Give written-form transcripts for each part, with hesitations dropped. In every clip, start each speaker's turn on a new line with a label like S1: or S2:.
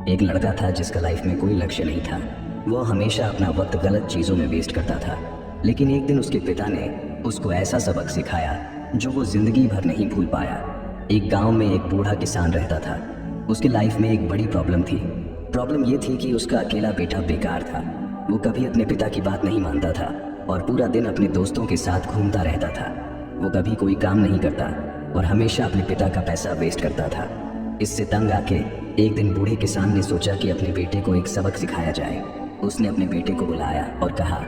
S1: एक लड़का था जिसका लाइफ में कोई लक्ष्य नहीं था। वो हमेशा अपना वक्त गलत चीज़ों में वेस्ट करता था। लेकिन एक दिन उसके पिता ने उसको ऐसा सबक सिखाया जो वो जिंदगी भर नहीं भूल पाया। एक गांव में एक बूढ़ा किसान रहता था। उसकी लाइफ में एक बड़ी प्रॉब्लम थी। प्रॉब्लम ये थी कि उसका अकेला बेटा बेकार था। वो कभी अपने पिता की बात नहीं मानता था और पूरा दिन अपने दोस्तों के साथ घूमता रहता था। वो कभी कोई काम नहीं करता और हमेशा अपने पिता का पैसा वेस्ट करता था। इससे तंग आके एक दिन बूढ़े किसान ने सोचा कि अपने बेटे को एक सबक सिखाया जाए। उसने अपने बेटे को बुलाया और कहा,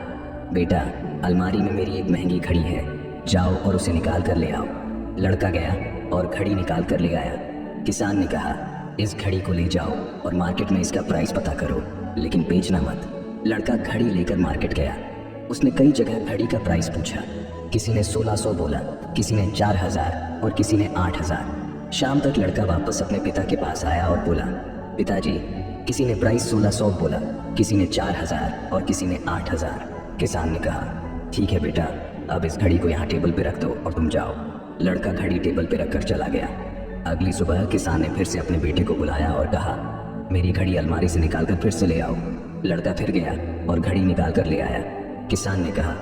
S1: बेटा, अलमारी में मेरी एक महंगी घड़ी है, जाओ और उसे निकाल कर ले आओ। लड़का गया और घड़ी निकाल कर ले आया। किसान ने कहा, इस घड़ी को ले जाओ और मार्केट में इसका प्राइस पता करो, लेकिन बेचना मत। लड़का घड़ी लेकर मार्केट गया। उसने कई जगह घड़ी का प्राइस पूछा। किसी ने 1600 बोला, किसी ने 4000 और किसी ने 8000। शाम तक लड़का वापस अपने पिता के पास आया और बोला, पिताजी, किसी ने प्राइस 1600 बोला, किसी ने 4000 और किसी ने 8000। किसान ने कहा, ठीक है बेटा, अब इस घड़ी को यहाँ टेबल पे रख दो और तुम जाओ। लड़का घड़ी टेबल पे रखकर चला गया। अगली सुबह किसान ने फिर से अपने बेटे को बुलाया और कहा, मेरी घड़ी अलमारी से निकाल कर फिर से ले आओ। लड़का फिर गया और घड़ी निकाल कर ले आया। किसान ने कहा,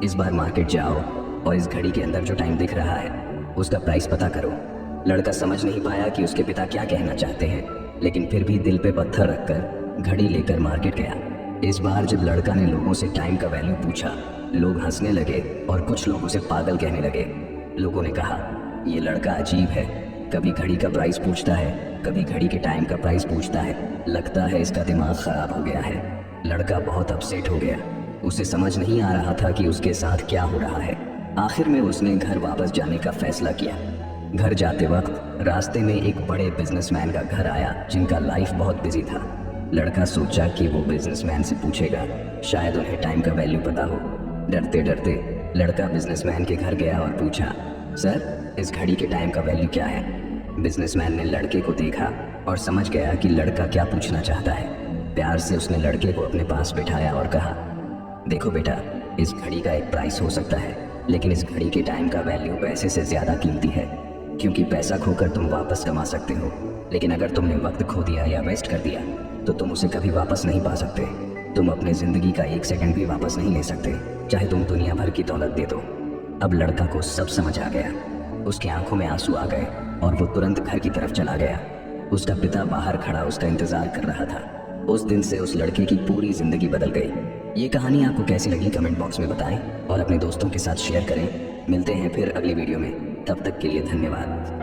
S1: इस बार मार्केट जाओ और इस घड़ी के अंदर जो टाइम दिख रहा है उसका प्राइस पता करो। लड़का समझ नहीं पाया कि उसके पिता क्या कहना चाहते हैं, लेकिन फिर भी दिल पे पत्थर रखकर घड़ी लेकर मार्केट गया। इस बार जब लड़का ने लोगों से टाइम का वैल्यू पूछा, लोग हंसने लगे और कुछ लोग उसे पागल कहने लगे। लोगों ने कहा, ये लड़का अजीब है, कभी घड़ी का प्राइस पूछता है, कभी घड़ी के टाइम का प्राइस पूछता है, लगता है इसका दिमाग खराब हो गया है। लड़का बहुत अपसेट हो गया। उसे समझ नहीं आ रहा था कि उसके साथ क्या हो रहा है। आखिर में उसने घर वापस जाने का फैसला किया। घर जाते वक्त रास्ते में एक बड़े बिजनेसमैन का घर आया जिनका लाइफ बहुत बिजी था। लड़का सोचा कि वो बिजनेसमैन से पूछेगा, शायद उन्हें टाइम का वैल्यू पता हो। डरते डरते लड़का बिजनेसमैन के घर गया और पूछा, सर, इस घड़ी के टाइम का वैल्यू क्या है? बिजनेसमैन ने लड़के को देखा और समझ गया कि लड़का क्या पूछना चाहता है। प्यार से उसने लड़के को अपने पास बिठाया और कहा, देखो बेटा, इस घड़ी का एक प्राइस हो सकता है, लेकिन इस घड़ी के टाइम का वैल्यू पैसे से ज़्यादा कीमती है, क्योंकि पैसा खोकर तुम वापस कमा सकते हो, लेकिन अगर तुमने वक्त खो दिया या वेस्ट कर दिया तो तुम उसे कभी वापस नहीं पा सकते। तुम अपने ज़िंदगी का एक सेकंड भी वापस नहीं ले सकते, चाहे तुम दुनिया भर की दौलत दे दो। अब लड़का को सब समझ आ गया। उसकी आंखों में आंसू आ गए और वो तुरंत घर की तरफ चला गया। उसका पिता बाहर खड़ा उसका इंतज़ार कर रहा था। उस दिन से उस लड़के की पूरी ज़िंदगी बदल गई। ये कहानी आपको कैसी लगी कमेंट बॉक्स में बताएं और अपने दोस्तों के साथ शेयर करें। मिलते हैं फिर अगली वीडियो में, तब तक के लिए धन्यवाद।